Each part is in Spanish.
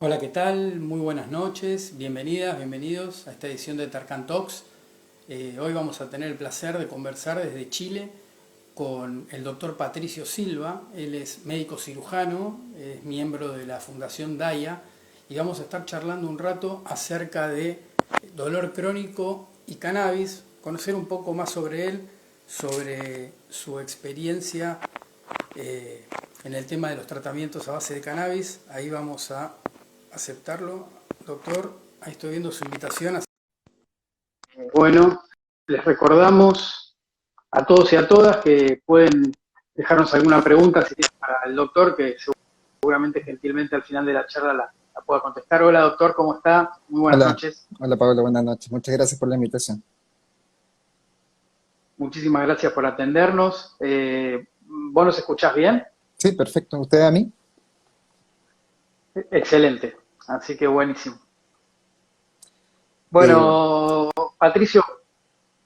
Hola, ¿qué tal? Muy buenas noches, bienvenidas, bienvenidos a esta edición de Tarkan Talks. Hoy vamos a tener el placer de conversar desde Chile con el doctor Patricio Silva. Él es médico cirujano, es miembro de la Fundación DAIA y vamos a estar charlando un rato acerca de dolor crónico y cannabis, conocer un poco más sobre él, sobre su experiencia eh, en el tema de los tratamientos a base de cannabis. Ahí vamos a aceptarlo, doctor. Ahí estoy viendo su invitación. Bueno, les recordamos a todos y a todas que pueden dejarnos alguna pregunta si tienen para el doctor, que seguramente gentilmente al final de la charla la pueda contestar. Hola, doctor, ¿cómo está? Muy buenas Hola, noches. hola Pablo, buenas noches. Muchas gracias por la invitación. Muchísimas gracias por atendernos. ¿Vos nos escuchás bien? Sí, perfecto. ¿Usted a mí? Excelente. Así que buenísimo. Eh, Bueno, Patricio,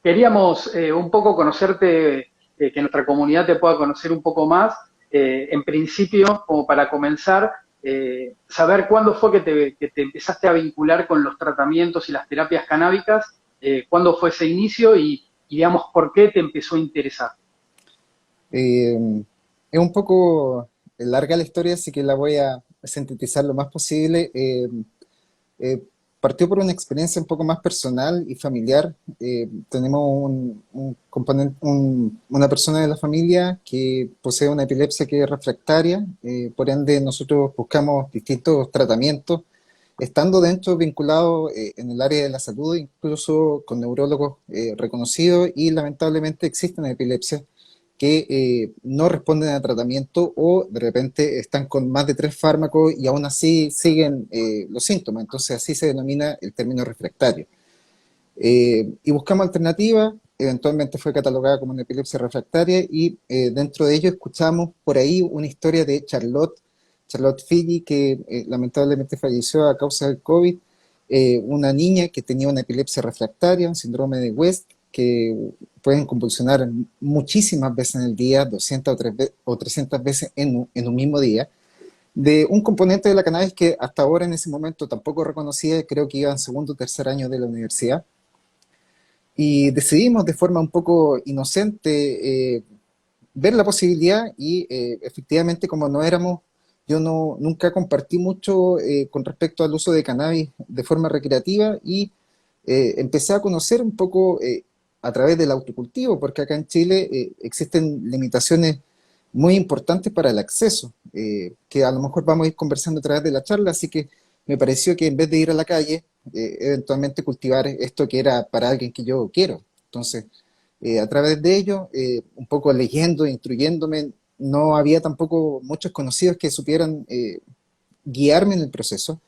queríamos un poco conocerte, que nuestra comunidad te pueda conocer un poco más. En principio, como para comenzar, saber cuándo fue que te empezaste a vincular con los tratamientos y las terapias canábicas, cuándo fue ese inicio y digamos, por qué te empezó a interesar. eh, es un poco larga la historia, así que la voy a sintetizar lo más posible. Eh, Partió por una experiencia un poco más personal y familiar. Tenemos un componente, una persona de la familia que posee una epilepsia que es refractaria, por ende nosotros buscamos distintos tratamientos, estando dentro vinculado en el área de la salud, incluso con neurólogos reconocidos, y lamentablemente existen epilepsias que no responden a tratamiento o de repente están con más de 3 fármacos y aún así siguen los síntomas. Entonces así se denomina el término refractario. Y buscamos alternativas, eventualmente fue catalogada como una epilepsia refractaria y dentro de ello escuchamos por ahí una historia de Charlotte Figi, que lamentablemente falleció a causa del COVID, una niña que tenía una epilepsia refractaria, un síndrome de West, que pueden convulsionar muchísimas veces en el día, 200 o 300 veces en un mismo día, de un componente de la cannabis que hasta ahora en ese momento tampoco reconocía, creo que iba en segundo o tercer año de la universidad, y decidimos de forma un poco inocente ver la posibilidad y efectivamente como no éramos, yo no, nunca compartí mucho con respecto al uso de cannabis de forma recreativa y empecé a conocer un poco a través del autocultivo, porque acá en Chile existen limitaciones muy importantes para el acceso, que a lo mejor vamos a ir conversando a través de la charla, así que me pareció que en vez de ir a la calle, eventualmente cultivar esto que era para alguien que yo quiero. Entonces, a través de ello, un poco leyendo, instruyéndome, no había tampoco muchos conocidos que supieran guiarme en el proceso,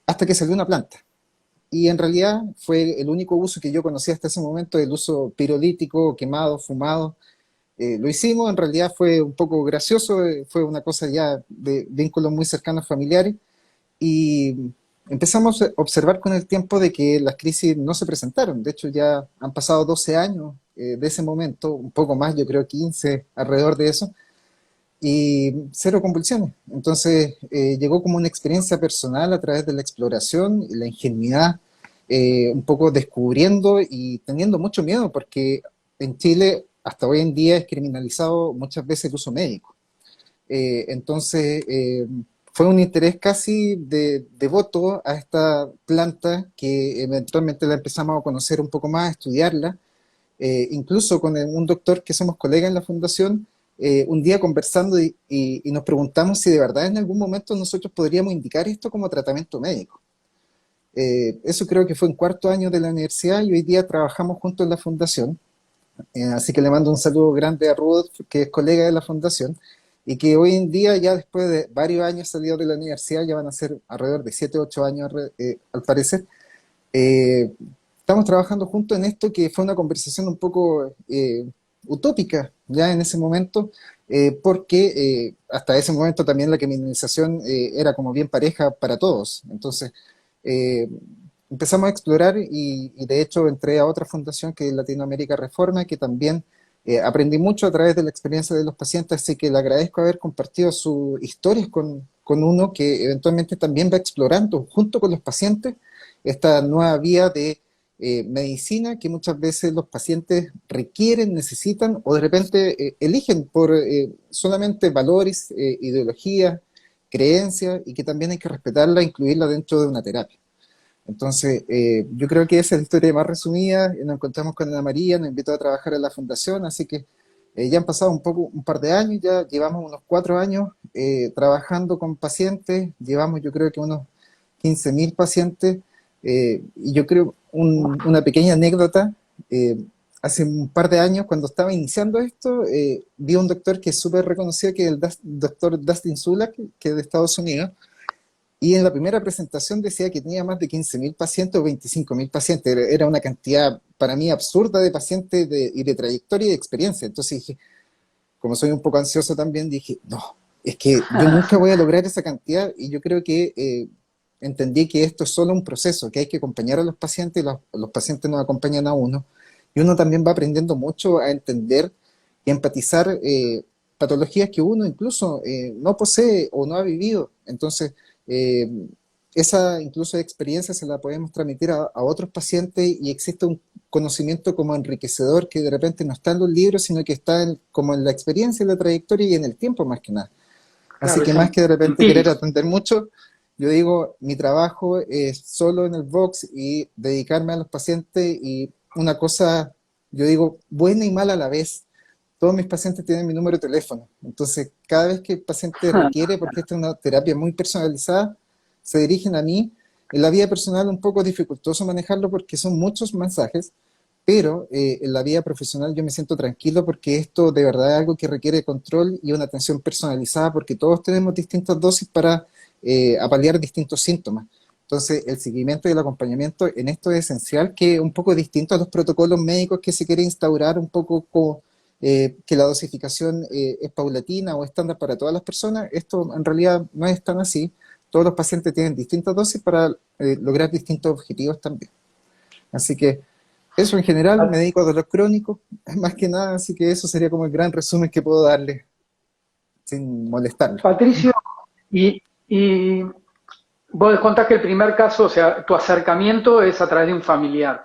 hasta que salió una planta. Y en realidad fue el único uso que yo conocía hasta ese momento, el uso pirolítico, quemado, fumado. Lo hicimos, en realidad fue un poco gracioso, fue una cosa ya de vínculos muy cercanos familiares, y empezamos a observar con el tiempo de que las crisis no se presentaron. De hecho, ya han pasado 12 años de ese momento, un poco más, yo creo 15, alrededor de eso, y cero convulsiones. Entonces, llegó como una experiencia personal a través de la exploración y la ingenuidad, un poco descubriendo y teniendo mucho miedo, porque en Chile hasta hoy en día es criminalizado muchas veces el uso médico. Entonces, fue un interés casi de devoto a esta planta que eventualmente la empezamos a conocer un poco más, a estudiarla, incluso con un doctor que somos colegas en la fundación, un día conversando y nos preguntamos si de verdad en algún momento nosotros podríamos indicar esto como tratamiento médico. Eso creo que fue en cuarto año de la universidad y hoy día trabajamos juntos en la fundación. Así que le mando un saludo grande a Rudolf, que es colega de la fundación, y que hoy en día, ya después de varios años salido de la universidad, ya van a ser alrededor de 7 8 años al parecer, eh, estamos trabajando juntos en esto, que fue una conversación un poco utópica ya en ese momento, porque hasta ese momento también la criminalización era como bien pareja para todos. Entonces, eh, empezamos a explorar y de hecho entré a otra fundación que es Latinoamérica Reforma, que también aprendí mucho a través de la experiencia de los pacientes, así que le agradezco haber compartido sus historias con uno que eventualmente también va explorando junto con los pacientes esta nueva vía de medicina que muchas veces los pacientes requieren, necesitan o de repente eligen por solamente valores, ideologías, creencias y que también hay que respetarla e incluirla dentro de una terapia. Entonces, yo creo que esa es la historia más resumida. Nos encontramos con Ana María, nos invitó a trabajar en la fundación, así que ya han pasado un par de años, ya llevamos unos 4 años trabajando con pacientes, llevamos yo creo que unos 15.000 pacientes, y yo creo una pequeña anécdota, hace un par de años cuando estaba iniciando esto, vi a un doctor que es súper reconocido, que es el doctor Dustin Sulak, que es de Estados Unidos, y en la primera presentación decía que tenía más de 15.000 pacientes o 25.000 pacientes. Era una cantidad para mí absurda de pacientes y de trayectoria y de experiencia. Entonces dije, como soy un poco ansioso también, dije, no, es que yo nunca voy a lograr esa cantidad y yo creo que entendí que esto es solo un proceso, que hay que acompañar a los pacientes y los pacientes nos acompañan a uno. Y uno también va aprendiendo mucho a entender y empatizar patologías que uno incluso no posee o no ha vivido. Entonces, eh, esa incluso experiencia se la podemos transmitir a otros pacientes y existe un conocimiento como enriquecedor que de repente no está en los libros, sino que está como en la experiencia, en la trayectoria y en el tiempo más que nada. Así Claro, que es más que de repente querer empírico. atender mucho, yo digo, mi trabajo es solo en el box y dedicarme a los pacientes y una cosa, yo digo, buena y mala a la vez. Todos mis pacientes tienen mi número de teléfono. Entonces, cada vez que el paciente requiere, porque esta es una terapia muy personalizada, se dirigen a mí. En la vida personal un poco dificultoso manejarlo porque son muchos mensajes, pero en la vida profesional yo me siento tranquilo porque esto de verdad es algo que requiere control y una atención personalizada porque todos tenemos distintas dosis para apalear distintos síntomas. Entonces, el seguimiento y el acompañamiento en esto es esencial, que es un poco distinto a los protocolos médicos que se quiere instaurar, un poco que la dosificación es paulatina o estándar para todas las personas. Esto en realidad no es tan así. Todos los pacientes tienen distintas dosis para lograr distintos objetivos también. Así que eso en general, me dedico a dolor crónico, más que nada, así que eso sería como el gran resumen que puedo darle sin molestarlo. Patricio, y vos contás que el primer caso, o sea, tu acercamiento es a través de un familiar.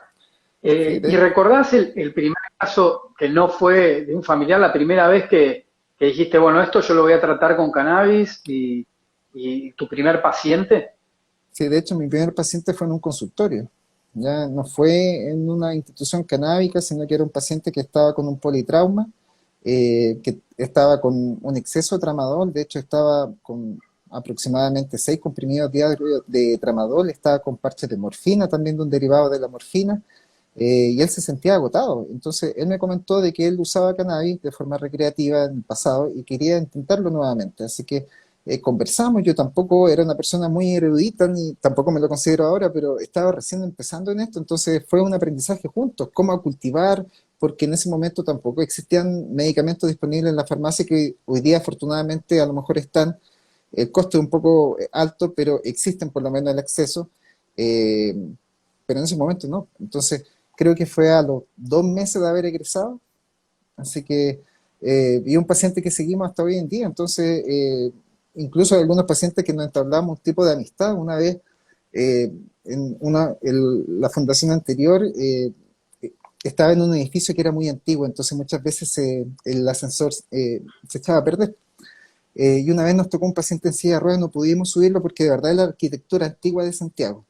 Sí, ¿Y recordás el primer caso que no fue de un familiar, la primera vez que dijiste, bueno, esto yo lo voy a tratar con cannabis y tu primer paciente? sí, de hecho mi primer paciente fue en un consultorio, ya no fue en una institución canábica, sino que era un paciente que estaba con un politrauma, que estaba con un exceso de tramadol, de hecho estaba con aproximadamente 6 comprimidos diarios de tramadol, estaba con parches de morfina, también de un derivado de la morfina, y él se sentía agotado. Entonces él me comentó de que él usaba cannabis de forma recreativa en el pasado y quería intentarlo nuevamente. Así que conversamos, yo tampoco era una persona muy erudita, ni tampoco me lo considero ahora, pero estaba recién empezando en esto, entonces fue un aprendizaje juntos, cómo cultivar, porque en ese momento tampoco existían medicamentos disponibles en la farmacia que hoy día afortunadamente a lo mejor están, el costo es un poco alto, pero existen por lo menos el acceso, eh, pero en ese momento no. Entonces creo que fue a los 2 meses de haber egresado, así que, y un paciente que seguimos hasta hoy en día, entonces, incluso hay algunos pacientes que nos entablamos un tipo de amistad. Una vez, la fundación anterior estaba en un edificio que era muy antiguo, entonces muchas veces el ascensor se echaba a perder. Y una vez nos tocó un paciente en silla de ruedas, no pudimos subirlo porque de verdad es la arquitectura antigua de Santiago.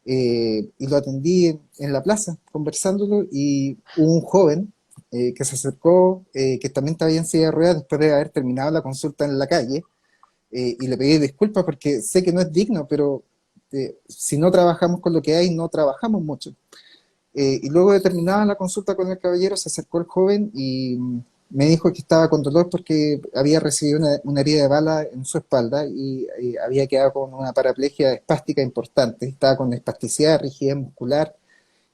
Y lo atendí en la plaza, conversándolo, y hubo un joven que se acercó, que también estaba en silla de ruedas después de haber terminado la consulta en la calle, y le pedí disculpas porque sé que no es digno, pero si no trabajamos con lo que hay, no trabajamos mucho. Y luego de terminada la consulta con el caballero, se acercó el joven y me dijo que estaba con dolor porque había recibido una herida de bala en su espalda y había quedado con una paraplegia espástica importante. Estaba con espasticidad, rigidez muscular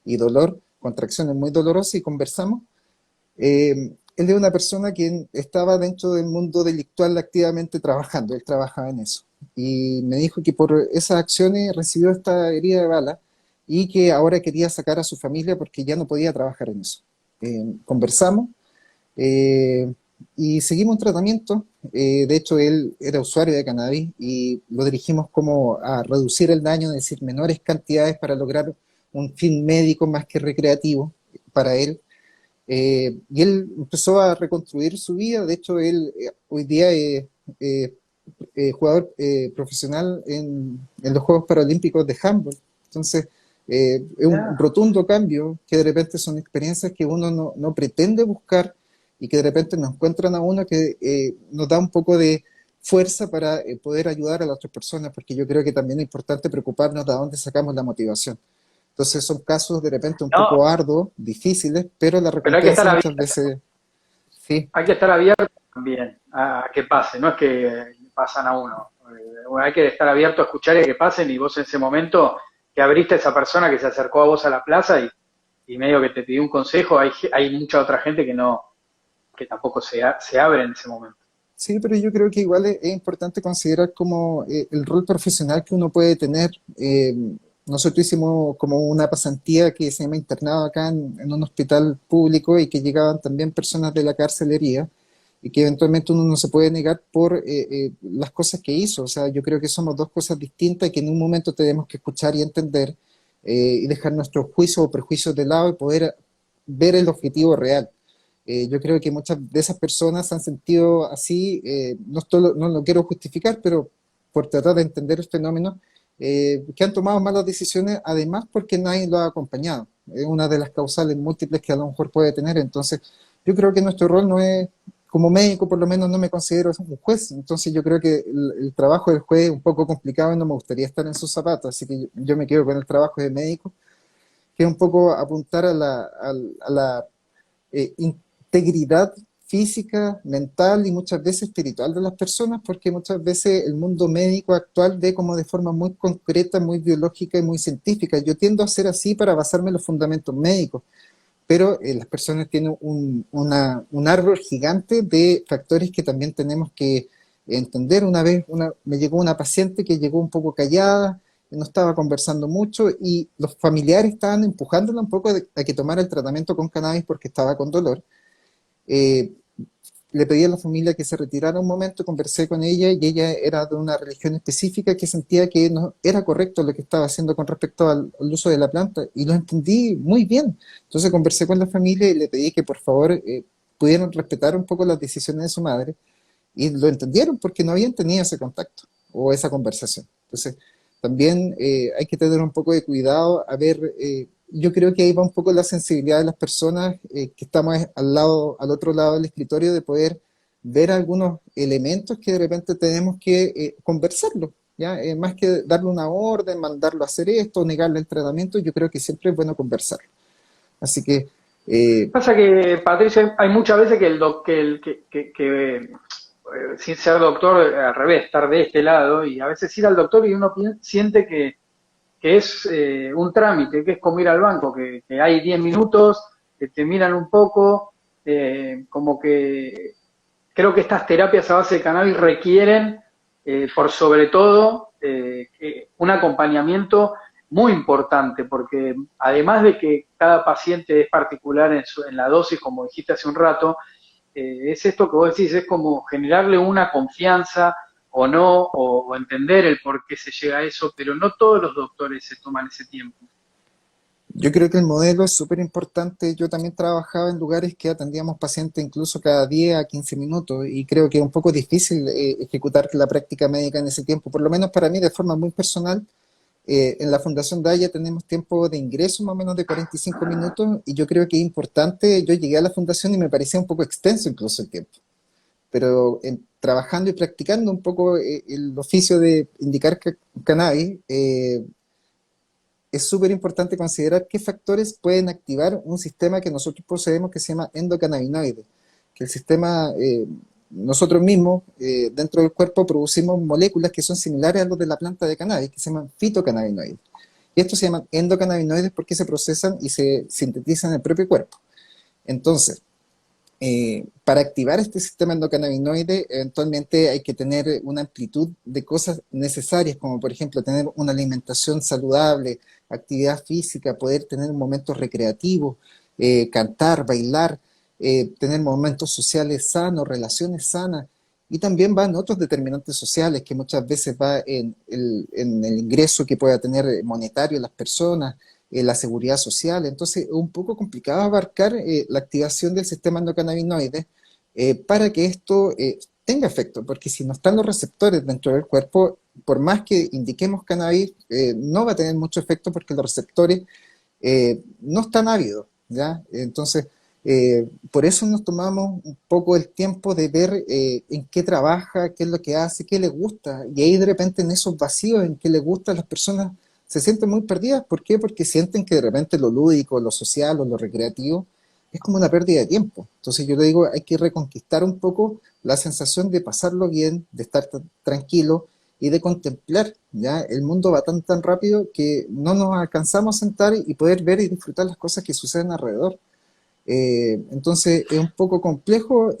y dolor, contracciones muy dolorosas, y conversamos. Él es una persona que estaba dentro del mundo delictual activamente trabajando, él trabajaba en eso. Y me dijo que por esas acciones recibió esta herida de bala y que ahora quería sacar a su familia porque ya no podía trabajar en eso. Conversamos, eh, y seguimos un tratamiento. De hecho, él era usuario de cannabis y lo dirigimos como a reducir el daño, es decir, menores cantidades para lograr un fin médico más que recreativo para él. Y él empezó a reconstruir su vida. De hecho, él hoy día es eh, jugador profesional en los Juegos Paralímpicos de handball. Entonces, es un Mirá. rotundo cambio que de repente son experiencias que uno no pretende buscar y que de repente nos encuentran a uno que nos da un poco de fuerza para poder ayudar a las otras personas, porque yo creo que también es importante preocuparnos de dónde sacamos la motivación. Entonces son casos de repente un No, poco arduos, difíciles, pero la pero hay que estar recompensa muchas abierto, veces, sí. hay que estar abierto también a que pase, no es que pasan a uno. Hay que estar abierto a escuchar y a que pasen y vos en ese momento que abriste a esa persona que se acercó a vos a la plaza y medio que te pidió un consejo, hay mucha otra gente que no, que tampoco se abre en ese momento. Sí, pero yo creo que igual es importante considerar como el rol profesional que uno puede tener. Nosotros hicimos como una pasantía que se llama internado acá en un hospital público y que llegaban también personas de la carcelería y que eventualmente uno no se puede negar por las cosas que hizo. O sea, yo creo que somos dos cosas distintas y que en un momento tenemos que escuchar y entender y dejar nuestros juicios o prejuicios de lado y poder ver el objetivo real. Yo creo que muchas de esas personas se han sentido así, no lo quiero justificar, pero por tratar de entender el fenómeno, que han tomado malas decisiones, además porque nadie lo ha acompañado. Es una de las causales múltiples que a lo mejor puede tener. Entonces, yo creo que nuestro rol no es, como médico por lo menos no me considero un juez, entonces yo creo que el trabajo del juez es un poco complicado y no me gustaría estar en sus zapatos, así que yo me quedo con el trabajo de médico, que es un poco apuntar a la integridad física, mental y muchas veces espiritual de las personas, porque muchas veces el mundo médico actual ve como de forma muy concreta, muy biológica y muy científica. Yo tiendo a ser así para basarme en los fundamentos médicos, pero las personas tienen un árbol gigante de factores que también tenemos que entender. Una vez me llegó una paciente que llegó un poco callada, no estaba conversando mucho y los familiares estaban empujándola un poco a que tomara el tratamiento con cannabis porque estaba con dolor. Eh, Le pedí a la familia que se retirara un momento, conversé con ella y ella era de una religión específica que sentía que no era correcto lo que estaba haciendo con respecto al uso de la planta y lo entendí muy bien. Entonces conversé con la familia y le pedí que por favor pudieran respetar un poco las decisiones de su madre y lo entendieron porque no habían tenido ese contacto o esa conversación. Entonces también hay que tener un poco de cuidado a ver yo creo que ahí va un poco la sensibilidad de las personas que estamos al otro lado del escritorio, de poder ver algunos elementos que de repente tenemos que conversarlo, ¿ya? Más que darle una orden, mandarlo a hacer esto, negarle el tratamiento, yo creo que siempre es bueno conversarlo. Así que, eh, Pasa que, Patricia, hay muchas veces que el doc, que, sin ser doctor, al revés, estar de este lado, y a veces ir al doctor y uno siente que es un trámite, que es como ir al banco, que hay 10 minutos, que te miran un poco, como que creo que estas terapias a base de cannabis requieren, por sobre todo, un acompañamiento muy importante, porque además de que cada paciente es particular en la dosis, como dijiste hace un rato, es esto que vos decís, es como generarle una confianza o no, o entender el por qué se llega a eso, pero no todos los doctores se toman ese tiempo. yo creo que el modelo es súper importante. Yo también trabajaba en lugares que atendíamos pacientes incluso cada 10 a 15 minutos y creo que es un poco difícil ejecutar la práctica médica en ese tiempo, por lo menos para mí de forma muy personal. En la Fundación Daya tenemos tiempo de ingreso más o menos de 45 minutos y yo creo que es importante. Yo llegué a la fundación y me parecía un poco extenso incluso el tiempo, pero trabajando y practicando un poco el oficio de indicar cannabis, es súper importante considerar qué factores pueden activar un sistema que nosotros poseemos que se llama endocannabinoide, que el sistema, nosotros mismos, dentro del cuerpo producimos moléculas que son similares a los de la planta de cannabis, que se llaman fitocannabinoides. Y estos se llaman endocannabinoides porque se procesan y se sintetizan en el propio cuerpo. Entonces, para activar este sistema endocannabinoide, eventualmente hay que tener una amplitud de cosas necesarias, como por ejemplo tener una alimentación saludable, actividad física, poder tener momentos recreativos, cantar, bailar. tener momentos sociales sanos, relaciones sanas, y también van otros determinantes sociales que muchas veces va en el ingreso que pueda tener monetario las personas, la seguridad social. Entonces es un poco complicado abarcar la activación del sistema endocannabinoide para que esto tenga efecto, porque si no están los receptores dentro del cuerpo, por más que indiquemos cannabis, no va a tener mucho efecto porque los receptores no están ávidos, ¿ya? Entonces, por eso nos tomamos un poco el tiempo de ver en qué trabaja, qué es lo que hace, qué le gusta, y ahí de repente en esos vacíos en qué le gusta, las personas se sienten muy perdidas. ¿Por qué? Porque sienten que de repente lo lúdico, lo social o lo recreativo es como una pérdida de tiempo. Entonces yo le digo, hay que reconquistar un poco la sensación de pasarlo bien, de estar tranquilo y de contemplar, ¿ya? El mundo va tan rápido que no nos alcanzamos a sentar y poder ver y disfrutar las cosas que suceden alrededor. Entonces es un poco complejo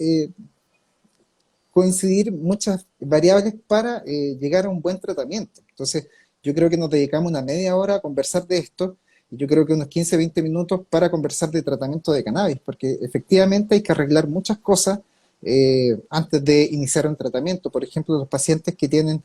coincidir muchas variables para llegar a un buen tratamiento. Entonces yo creo que nos dedicamos una media hora a conversar de esto, y yo creo que unos 15, 20 minutos para conversar de tratamiento de cannabis, porque efectivamente hay que arreglar muchas cosas antes de iniciar un tratamiento. Por ejemplo, los pacientes que tienen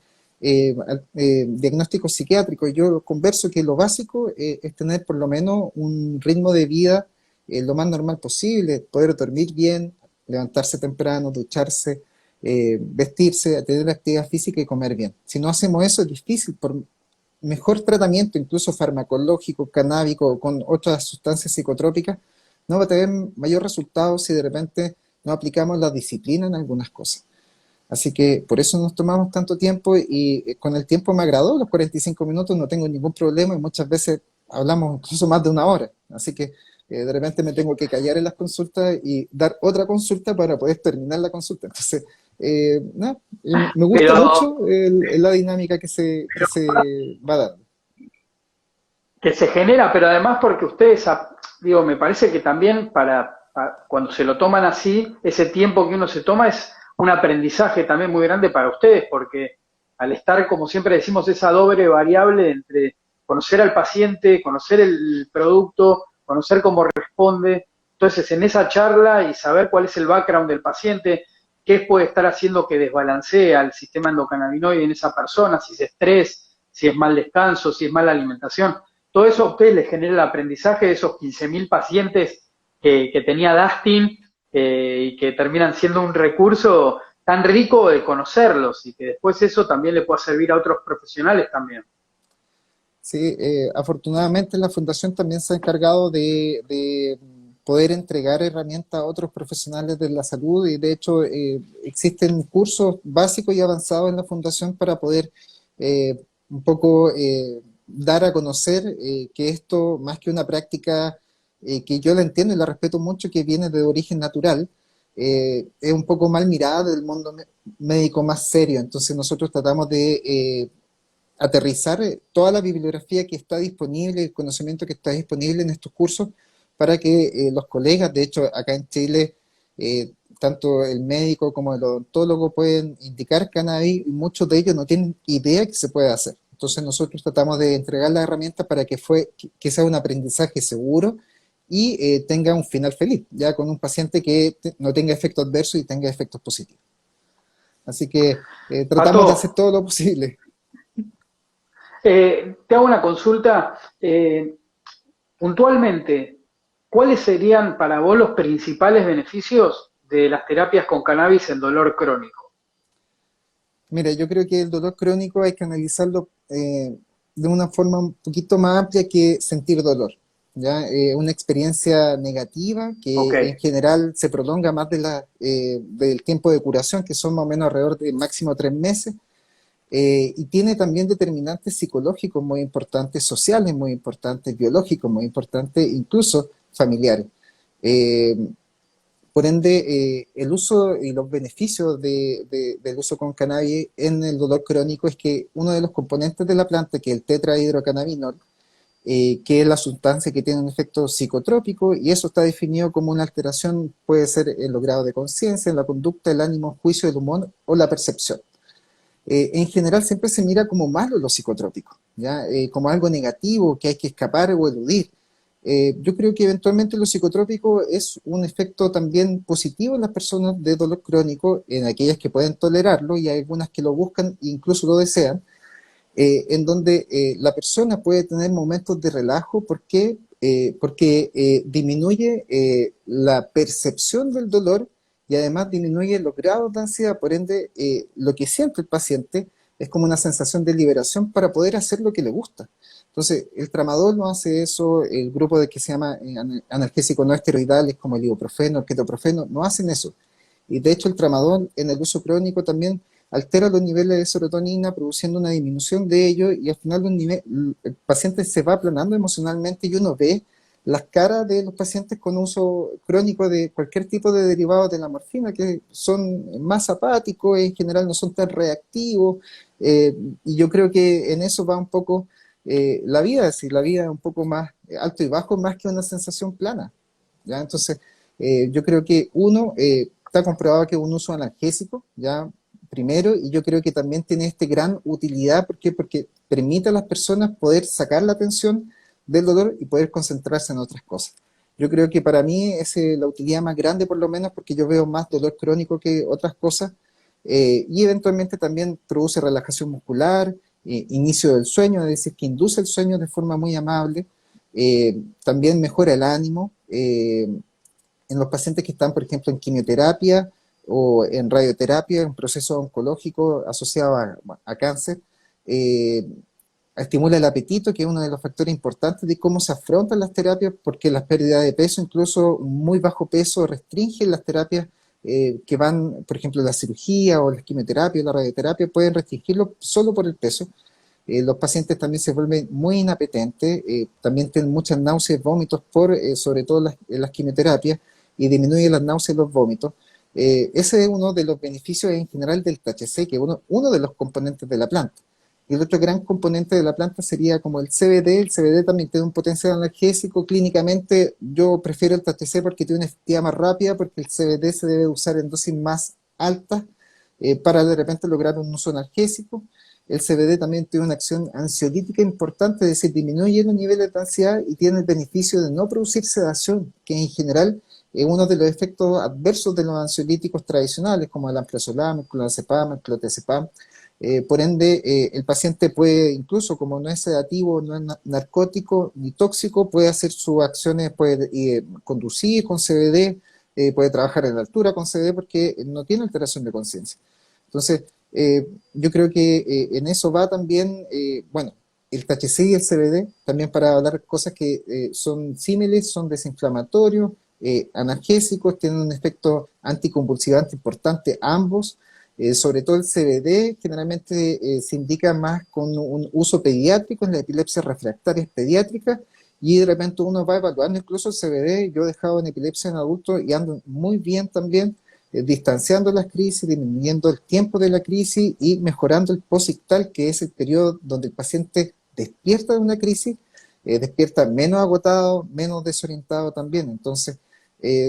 diagnósticos psiquiátricos, yo converso que lo básico es tener por lo menos un ritmo de vida lo más normal posible, poder dormir bien, levantarse temprano, ducharse, vestirse, tener actividad física y comer bien. Si no hacemos eso es difícil, por mejor tratamiento, incluso farmacológico, canábico o con otras sustancias psicotrópicas, no va a tener mayor resultado si de repente no aplicamos la disciplina en algunas cosas. Así que por eso nos tomamos tanto tiempo y con el tiempo me agradó, los 45 minutos no tengo ningún problema y muchas veces hablamos incluso más de una hora. Así que de repente me tengo que callar en las consultas y dar otra consulta para poder terminar la consulta. Entonces, nada, me gusta Pero, mucho la dinámica que se va dando. que se genera, pero además porque ustedes, digo, me parece que también cuando se lo toman así, ese tiempo que uno se toma es un aprendizaje también muy grande para ustedes, porque al estar, como siempre decimos, esa doble variable entre conocer al paciente, conocer el producto, conocer cómo responde, entonces en esa charla y saber cuál es el background del paciente, qué puede estar haciendo que desbalancee al sistema endocannabinoide en esa persona, si es estrés, si es mal descanso, si es mala alimentación. Todo eso a ustedes les genera el aprendizaje de esos 15.000 pacientes que tenía Dustin y que terminan siendo un recurso tan rico de conocerlos y que después eso también le pueda servir a otros profesionales también. Sí, afortunadamente la Fundación también se ha encargado de poder entregar herramientas a otros profesionales de la salud, y de hecho existen cursos básicos y avanzados en la Fundación para poder un poco dar a conocer que esto, más que una práctica que yo la entiendo y la respeto mucho, que viene de origen natural, es un poco mal mirada del mundo médico más serio. Entonces nosotros tratamos de aterrizar toda la bibliografía que está disponible, el conocimiento que está disponible en estos cursos, para que los colegas, de hecho acá en Chile, tanto el médico como el odontólogo pueden indicar cannabis, y muchos de ellos no tienen idea que se puede hacer. Entonces nosotros tratamos de entregar las herramientas para que sea un aprendizaje seguro y tenga un final feliz, ya con un paciente que no tenga efectos adversos y tenga efectos positivos. Así que tratamos de Pato, hacer todo lo posible. te hago una consulta. Puntualmente, ¿cuáles serían para vos los principales beneficios de las terapias con cannabis en dolor crónico? Mira, yo creo que el dolor crónico hay que analizarlo de una forma un poquito más amplia que sentir dolor, ¿ya? Una experiencia negativa Ok. que en general se prolonga más del tiempo de curación, que son más o menos alrededor de máximo 3 meses, y tiene también determinantes psicológicos muy importantes, sociales muy importantes, biológicos muy importantes, incluso familiares. Eh, por ende, el uso y los beneficios del uso con cannabis en el dolor crónico es que uno de los componentes de la planta, que es el tetrahidrocannabinol, que es la sustancia que tiene un efecto psicotrópico, y eso está definido como una alteración, puede ser en los grados de conciencia, en la conducta, el ánimo, el juicio, el humor o la percepción. En general siempre se mira como malo los psicotrópicos, ¿ya? Como algo negativo que hay que escapar o eludir. Yo creo que eventualmente lo psicotrópico es un efecto también positivo en las personas de dolor crónico, en aquellas que pueden tolerarlo y hay algunas que lo buscan e incluso lo desean, en donde la persona puede tener momentos de relajo. ¿Por qué? Porque disminuye la percepción del dolor y además disminuye los grados de ansiedad. Por ende, lo que siente el paciente es como una sensación de liberación para poder hacer lo que le gusta. Entonces, el tramadol no hace eso, el grupo de que se llama analgésicos no esteroidales como el ibuprofeno, el ketoprofeno, no hacen eso. Y de hecho el tramadol en el uso crónico también altera los niveles de serotonina, produciendo una disminución de ello, y al final el paciente se va aplanando emocionalmente y uno ve las caras de los pacientes con uso crónico de cualquier tipo de derivados de la morfina, que son más apáticos, en general no son tan reactivos, y yo creo que en eso va un poco la vida, es decir, la vida es un poco más alto y bajo, más que una sensación plana, ¿ya? Entonces, yo creo que está comprobado que es un uso analgésico, ya primero, y yo creo que también tiene gran utilidad. ¿Por qué? Porque permite a las personas poder sacar la atención del dolor y poder concentrarse en otras cosas. Yo creo que para mí es la utilidad más grande, por lo menos, porque yo veo más dolor crónico que otras cosas, y eventualmente también produce relajación muscular, inicio del sueño, es decir, que induce el sueño de forma muy amable, también mejora el ánimo. En los pacientes que están, por ejemplo, en quimioterapia o en radioterapia, en proceso oncológico asociado a cáncer, eh, estimula el apetito, que es uno de los factores importantes de cómo se afrontan las terapias, porque las pérdidas de peso, incluso muy bajo peso, restringen las terapias que van, por ejemplo, la cirugía o la quimioterapia o la radioterapia, pueden restringirlo solo por el peso. Los pacientes también se vuelven muy inapetentes, también tienen muchas náuseas y vómitos sobre todo las quimioterapias, y disminuye las náuseas y los vómitos. Ese es uno de los beneficios en general del THC, que es uno de los componentes de la planta. Y el otro gran componente de la planta sería como el CBD. El CBD también tiene un potencial analgésico. Clínicamente yo prefiero el THC porque tiene una efectividad más rápida, porque el CBD se debe usar en dosis más altas para de repente lograr un uso analgésico. El CBD también tiene una acción ansiolítica importante, es decir, disminuye los niveles de ansiedad y tiene el beneficio de no producir sedación, que en general es uno de los efectos adversos de los ansiolíticos tradicionales, como el alprazolam, el clonazepam, el clotazepam. Por ende, el paciente puede, incluso como no es sedativo, no es narcótico ni tóxico, puede hacer sus acciones, puede conducir con CBD, puede trabajar en la altura con CBD porque no tiene alteración de conciencia. Entonces, yo creo que en eso va también, bueno, el THC y el CBD, también para hablar cosas que son símiles, son desinflamatorios, analgésicos, tienen un efecto anticonvulsivante importante ambos. Sobre todo el CBD generalmente se indica más con un uso pediátrico en la epilepsia refractaria pediátrica, y de repente uno va evaluando incluso el CBD. Yo he dejado en epilepsia en adultos y ando muy bien también, distanciando las crisis, disminuyendo el tiempo de la crisis y mejorando el posictal, que es el periodo donde el paciente despierta de una crisis, despierta menos agotado, menos desorientado también. Entonces,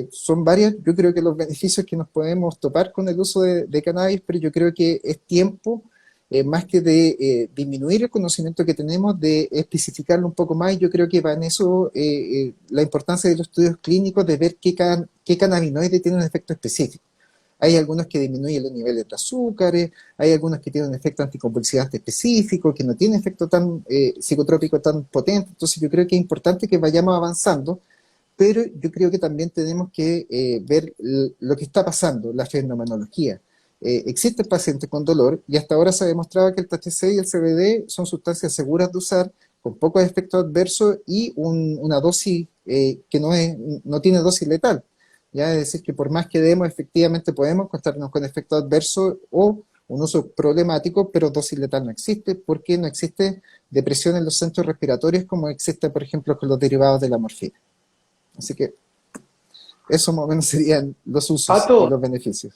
son varios, yo creo que los beneficios que nos podemos topar con el uso de cannabis, pero yo creo que es tiempo, más que de disminuir el conocimiento que tenemos, de especificarlo un poco más. Y yo creo que va en eso la importancia de los estudios clínicos, de ver qué cannabinoide tiene un efecto específico. Hay algunos que disminuyen los niveles de azúcares, hay algunos que tienen un efecto anticonvulsivante específico, que no tienen efecto tan psicotrópico tan potente. Entonces yo creo que es importante que vayamos avanzando, pero yo creo que también tenemos que ver lo que está pasando, la fenomenología. Existen pacientes con dolor y hasta ahora se ha demostrado que el THC y el CBD son sustancias seguras de usar, con pocos efectos adversos y una dosis que no tiene dosis letal. ¿Ya? Es decir, que por más que demos, efectivamente podemos encontrarnos con efectos adversos o un uso problemático, pero dosis letal no existe, porque no existe depresión en los centros respiratorios como existe, por ejemplo, con los derivados de la morfina. Así que eso más o menos serían los usos Pato, y los beneficios.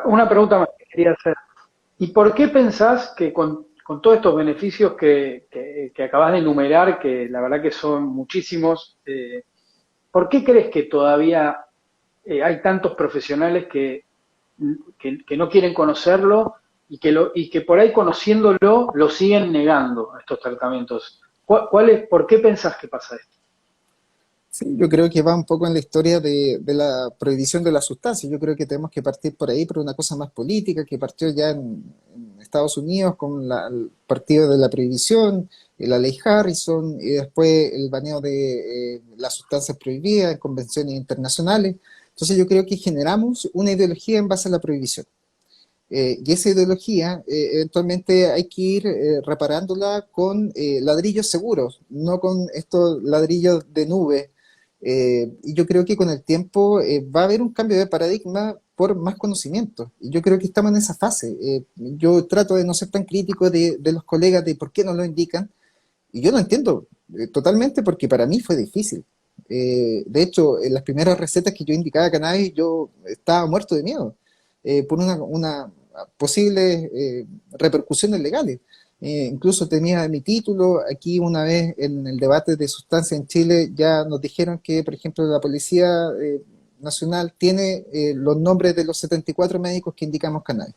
una pregunta más que quería hacer. ¿Y por qué pensás que con todos estos beneficios que acabas de enumerar, que la verdad que son muchísimos, ¿por qué crees que todavía hay tantos profesionales que no quieren conocerlo y que por ahí conociéndolo lo siguen negando estos tratamientos? ¿Por qué pensás que pasa esto? Sí, yo creo que va un poco en la historia de la prohibición de la sustancia. Yo creo que tenemos que partir por ahí, por una cosa más política, que partió ya en Estados Unidos con el partido de la prohibición, la ley Harrison, y después el baneo de las sustancias prohibidas en convenciones internacionales. Entonces yo creo que generamos una ideología en base a la prohibición. Y esa ideología eventualmente hay que ir reparándola con ladrillos seguros, no con estos ladrillos de nube. Y yo creo que con el tiempo va a haber un cambio de paradigma por más conocimiento. Y yo creo que estamos en esa fase. Yo trato de no ser tan crítico de los colegas de por qué no lo indican. Y yo lo entiendo totalmente porque para mí fue difícil. De hecho, en las primeras recetas que yo indicaba cannabis, yo estaba muerto de miedo por una posibles repercusiones legales. Incluso tenía mi título, aquí una vez en el debate de sustancia en Chile ya nos dijeron que, por ejemplo, la Policía Nacional tiene los nombres de los 74 médicos que indicamos cannabis.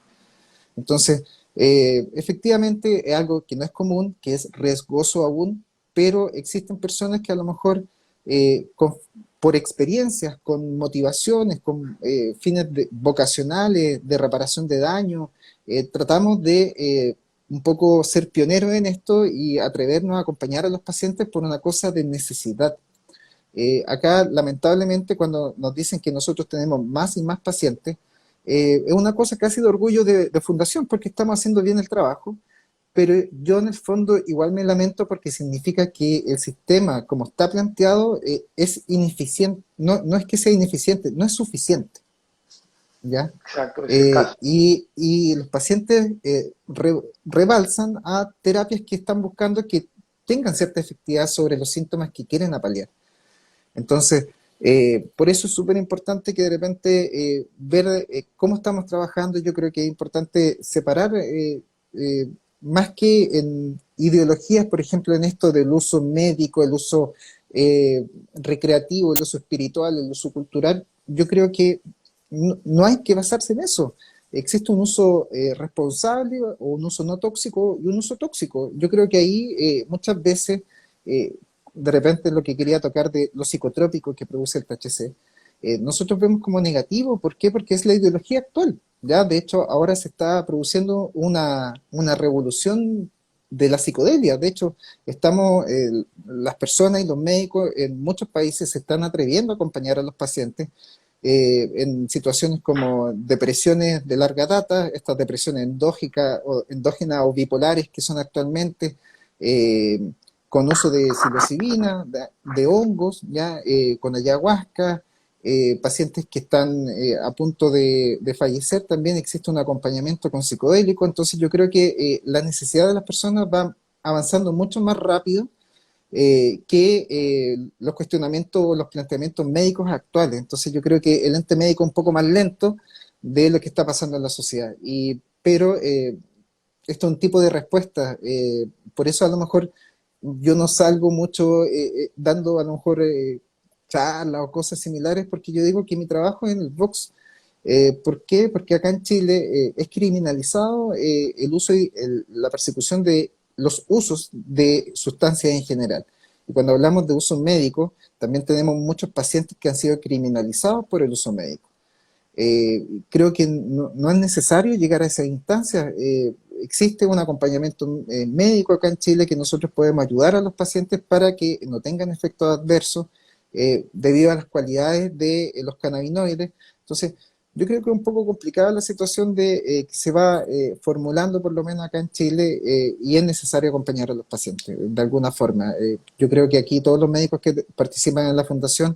Entonces, efectivamente es algo que no es común, que es riesgoso aún, pero existen personas que a lo mejor por experiencias, con motivaciones, con fines vocacionales, de reparación de daño, tratamos de un poco ser pioneros en esto y atrevernos a acompañar a los pacientes por una cosa de necesidad. Acá, lamentablemente, cuando nos dicen que nosotros tenemos más y más pacientes, es una cosa casi de orgullo de fundación, porque estamos haciendo bien el trabajo, pero yo en el fondo igual me lamento porque significa que el sistema, como está planteado, es ineficiente. No, no es que sea ineficiente, no es suficiente. ¿Ya? Exacto, es escaso. Y los pacientes rebalsan a terapias que están buscando que tengan cierta efectividad sobre los síntomas que quieren apalear. Entonces, por eso es súper importante que de repente ver cómo estamos trabajando. Yo creo que es importante separar, más que en ideologías, por ejemplo, en esto del uso médico, el uso recreativo, el uso espiritual, el uso cultural. Yo creo que no hay que basarse en eso. Existe un uso responsable o un uso no tóxico y un uso tóxico. Yo creo que ahí muchas veces eh, de repente lo que quería tocar de lo psicotrópico que produce el THC, nosotros vemos como negativo. ¿Por qué? Porque es la ideología actual. Ya, de hecho, ahora se está produciendo una revolución de la psicodelia. De hecho, las personas y los médicos en muchos países se están atreviendo a acompañar a los pacientes en situaciones como depresiones de larga data, estas depresiones endógenas o bipolares que son actualmente, eh, con uso de psilocibina, de hongos, ya con ayahuasca, pacientes que están a punto de fallecer, también existe un acompañamiento con psicodélico. Entonces yo creo que la necesidad de las personas va avanzando mucho más rápido que los cuestionamientos o los planteamientos médicos actuales. Entonces yo creo que el ente médico es un poco más lento de lo que está pasando en la sociedad. Pero esto es un tipo de respuesta. Por eso a lo mejor yo no salgo mucho dando a lo mejor charlas o cosas similares, porque yo digo que mi trabajo es en el Vox. ¿Por qué? Porque acá en Chile es criminalizado el uso y la persecución de los usos de sustancias en general. Y cuando hablamos de uso médico, también tenemos muchos pacientes que han sido criminalizados por el uso médico. Creo que no es necesario llegar a esa instancia. Existe un acompañamiento médico acá en Chile que nosotros podemos ayudar a los pacientes para que no tengan efectos adversos debido a las cualidades de los cannabinoides. Entonces, yo creo que es un poco complicada la situación que se va formulando, por lo menos acá en Chile, y es necesario acompañar a los pacientes de alguna forma. Yo creo que aquí todos los médicos que participan en la fundación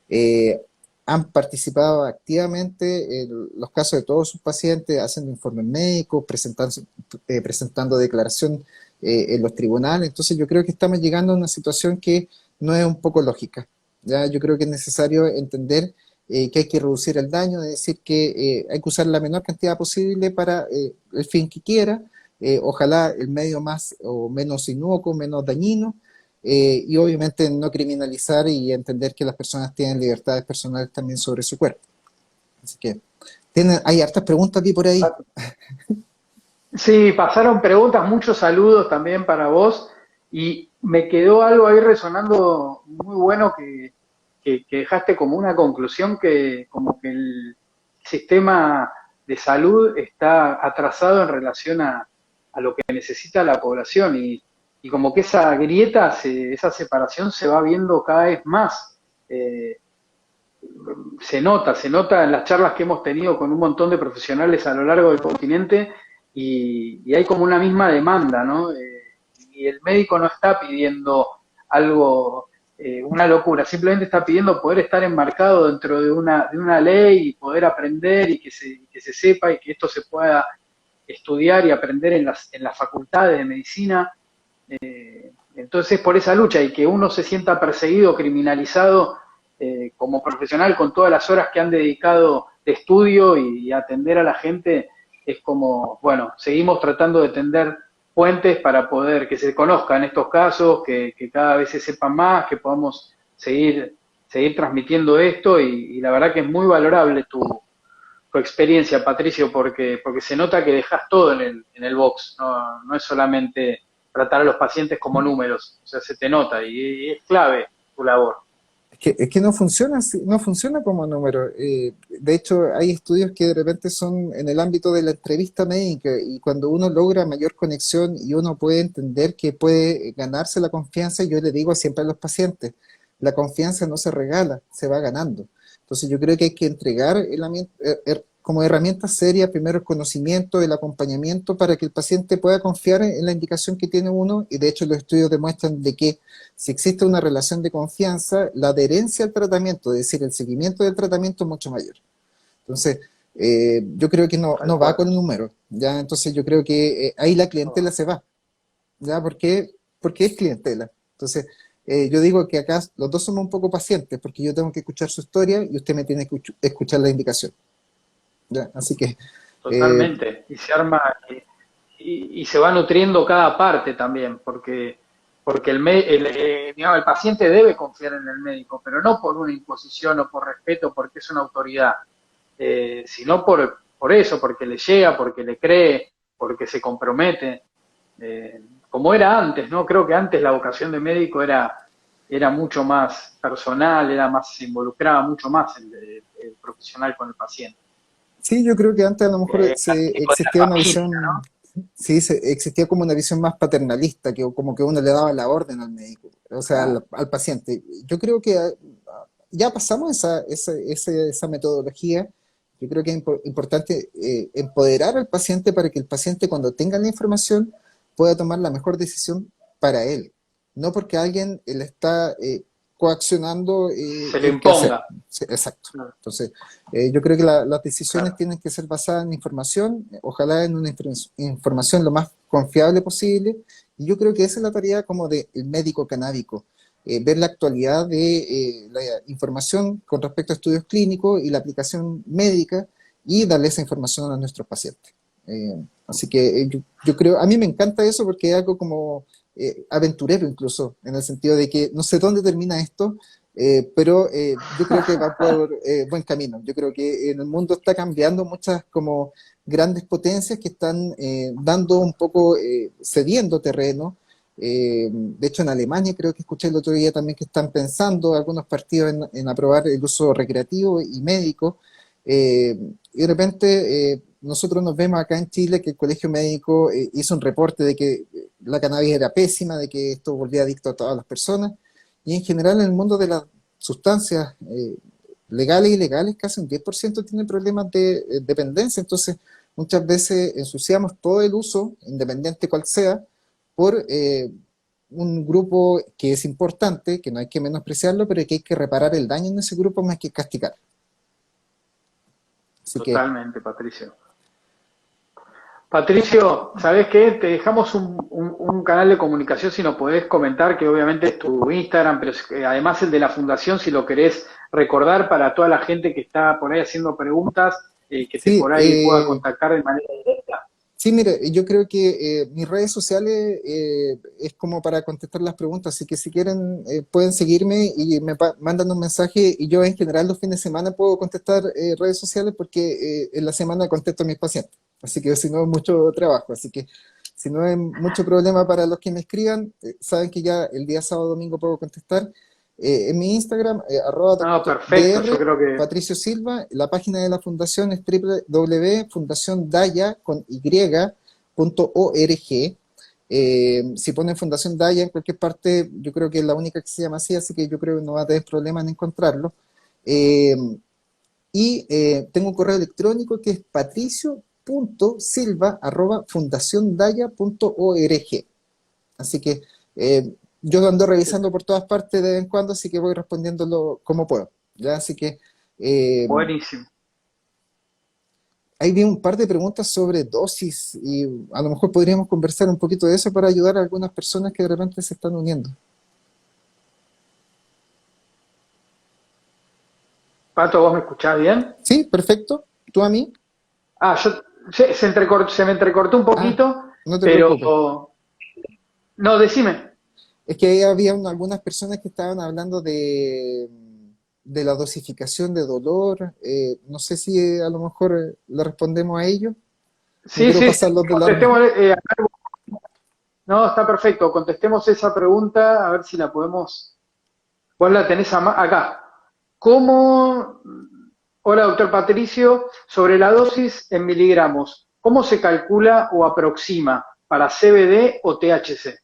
eh, han participado activamente en los casos de todos sus pacientes, haciendo informes médicos, presentando declaración en los tribunales. Entonces yo creo que estamos llegando a una situación que no es un poco lógica. ¿Ya? Yo creo que es necesario entender que hay que reducir el daño, es decir, que hay que usar la menor cantidad posible para el fin que quiera, ojalá el medio más o menos inocuo, menos dañino, y obviamente no criminalizar y entender que las personas tienen libertades personales también sobre su cuerpo. Así que hay hartas preguntas aquí por ahí. Sí, pasaron preguntas, muchos saludos también para vos y me quedó algo ahí resonando muy bueno que dejaste como una conclusión que como que el sistema de salud está atrasado en relación a lo que necesita la población y como que esa grieta, esa separación se va viendo cada vez más. Eh, se nota en las charlas que hemos tenido con un montón de profesionales a lo largo del continente y hay como una misma demanda, ¿no? Y el médico no está pidiendo algo, una locura, simplemente está pidiendo poder estar enmarcado dentro de una ley y poder aprender y que se sepa y que esto se pueda estudiar y aprender en las facultades de medicina. Entonces, por esa lucha y que uno se sienta perseguido, criminalizado como profesional con todas las horas que han dedicado de estudio y atender a la gente, es como, bueno, seguimos tratando de tender puentes para poder que se conozcan estos casos, que cada vez se sepan más, que podamos seguir transmitiendo esto y la verdad que es muy valorable tu experiencia, Patricio, porque se nota que dejas todo en el box, no es solamente tratar a los pacientes como números, o sea, se te nota y es clave tu labor. Es que no funciona no funciona como número. De hecho, hay estudios que de repente son en el ámbito de la entrevista médica y cuando uno logra mayor conexión y uno puede entender que puede ganarse la confianza, yo le digo siempre a los pacientes, la confianza no se regala, se va ganando. Entonces yo creo que hay que entregar como herramienta seria primero el conocimiento, el acompañamiento para que el paciente pueda confiar en la indicación que tiene uno y de hecho los estudios demuestran de que si existe una relación de confianza, la adherencia al tratamiento, es decir, el seguimiento del tratamiento es mucho mayor. Entonces, yo creo que no va con números, ¿ya? Entonces yo creo que ahí la clientela se va, ¿ya? Porque es clientela. Entonces, yo digo que acá los dos somos un poco pacientes, porque yo tengo que escuchar su historia y usted me tiene que escuchar la indicación, ¿ya? Así que, Totalmente, y se arma y se va nutriendo cada parte también, porque digamos, el paciente debe confiar en el médico, pero no por una imposición o por respeto, porque es una autoridad, sino por eso, porque le llega, porque le cree, porque se compromete, como era antes, ¿no? Creo que antes la vocación de médico era mucho más personal, se involucraba mucho más el profesional con el paciente. sí, yo creo que antes a lo mejor La existía una familia, visión, sí, existía como una visión más paternalista, que como que uno le daba la orden al médico, o sea, ¿no? al paciente. Yo creo que ya pasamos esa metodología. Yo creo que es importante empoderar al paciente para que el paciente cuando tenga la información pueda tomar la mejor decisión para él, no porque alguien le está coaccionando Se lo el qué hacer. imponga. Sí, exacto. Claro. Entonces, yo creo que las decisiones Claro. tienen que ser basadas en información, ojalá en una información lo más confiable posible, y yo creo que esa es la tarea como del médico canábico, ver la actualidad de la información con respecto a estudios clínicos y la aplicación médica y darle esa información a nuestros pacientes. Así que yo creo, a mí me encanta eso porque es algo como aventurero incluso, en el sentido de que no sé dónde termina esto, pero yo creo que va por buen camino. Yo creo que en el mundo está cambiando muchas como grandes potencias que están dando un poco, cediendo terreno. De hecho, en Alemania creo que escuché el otro día también que están pensando algunos partidos en aprobar el uso recreativo y médico. Y de repente nosotros nos vemos acá en Chile que el Colegio Médico hizo un reporte de que la cannabis era pésima, de que esto volvía adicto a todas las personas. Y en general en el mundo de las sustancias legales y ilegales, casi un 10% tiene problemas de dependencia. Entonces, muchas veces ensuciamos todo el uso, independiente cual sea, por un grupo que es importante, que no hay que menospreciarlo, pero que hay que reparar el daño en ese grupo más que castigar. Así que, Totalmente, Patricio. Patricio, ¿sabes qué? Te dejamos un canal de comunicación si nos podés comentar, que obviamente es tu Instagram, pero además el de la fundación, si lo querés recordar para toda la gente que está por ahí haciendo preguntas, que te sí, por ahí pueda contactar de manera directa. sí, mire, yo creo que mis redes sociales es como para contestar las preguntas, así que si quieren pueden seguirme y me mandan un mensaje y yo en general los fines de semana puedo contestar redes sociales porque en la semana contesto a mis pacientes, así que si no es mucho trabajo, así que si no es mucho problema para los que me escriban, saben que ya el día sábado domingo puedo contestar En mi Instagram, arroba No, perfecto, yo doctor creo que Patricio Silva. La página de la fundación es www.fundaciondaya.org. Si ponen Fundación Daya en cualquier parte, yo creo que es la única que se llama así que yo creo que no va a tener problema en encontrarlo. Eh, Tengo un correo electrónico que es patricio.silva@fundaciondaya.org. Así que yo ando revisando por todas partes de vez en cuando, así que voy respondiéndolo como puedo. ¿Ya? Así que eh, buenísimo. ahí vi un par de preguntas sobre dosis y a lo mejor podríamos conversar un poquito de eso para ayudar a algunas personas que de repente se están uniendo. Pato, ¿vos me escuchás bien? Sí, perfecto. ¿Tú a mí? Ah, se me entrecortó un Ah, poquito, no te preocupes. pero no, decime. Es que ahí había algunas personas que estaban hablando de la dosificación de dolor. No sé si a lo mejor le respondemos a ellos. No Sí, quiero sí, sí, pasarlos de largo. contestemos, no, está perfecto, contestemos esa pregunta, a ver si la podemos, vos la tenés acá. ¿Cómo, hola doctor Patricio, sobre la dosis en miligramos, cómo se calcula o aproxima para CBD o THC?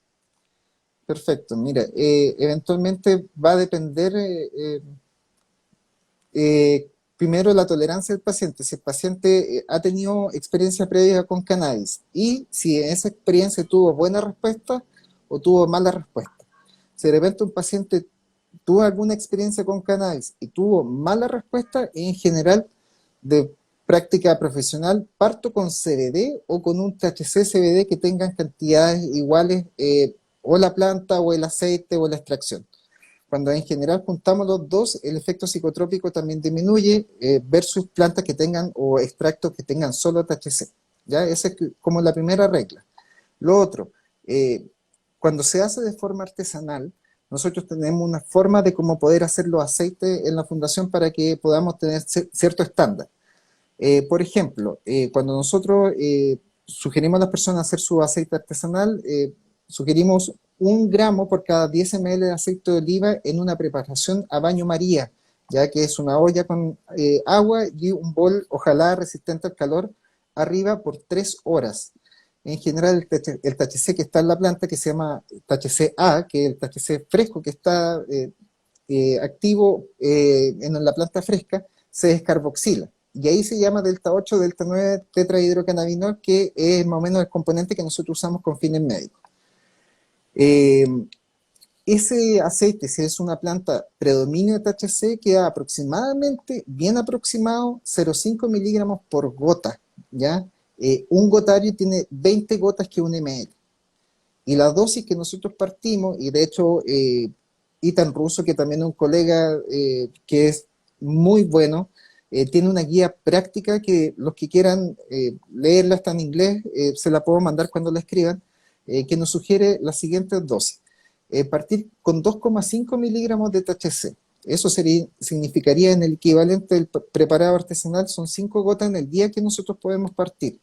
Perfecto. Mira, eventualmente va a depender primero la tolerancia del paciente. Si el paciente ha tenido experiencia previa con cannabis y si en esa experiencia tuvo buena respuesta o tuvo mala respuesta. Si de repente un paciente tuvo alguna experiencia con cannabis y tuvo mala respuesta, en general de práctica profesional, parto con CBD o con un THC-CBD que tengan cantidades iguales, o la planta o el aceite o la extracción. Cuando en general juntamos los dos, el efecto psicotrópico también disminuye, versus plantas que tengan o extractos que tengan solo THC. ¿Ya? Esa es como la primera regla. Lo otro, eh, cuando se hace de forma artesanal, nosotros tenemos una forma de cómo poder hacer los aceites en la fundación para que podamos tener cierto estándar. Por ejemplo, cuando nosotros sugerimos a las personas hacer su aceite artesanal, sugerimos 1 gramo por cada 10 ml de aceite de oliva en una preparación a baño María, ya que es una olla con agua y un bol, ojalá resistente al calor, arriba por 3 horas. En general, el THC que está en la planta, que se llama THC-A, que es el THC fresco que está activo en la planta fresca, se descarboxila. Y ahí se llama delta 8, delta 9 tetrahidrocannabinol, que es más o menos el componente que nosotros usamos con fines médicos. Eh, Ese aceite, si es una planta predominio de THC, queda aproximadamente, bien aproximado, 0,5 miligramos por gota, ¿ya? Un gotario tiene 20 gotas que un ml. Y la dosis que nosotros partimos, y de hecho, Ethan Russo, que también es un colega que es muy bueno, tiene una guía práctica que los que quieran leerla, está en inglés, se la puedo mandar cuando la escriban, que nos sugiere las siguientes dosis. Partir con 2,5 miligramos de THC. Eso significaría en el equivalente del preparado artesanal, son 5 gotas en el día que nosotros podemos partir.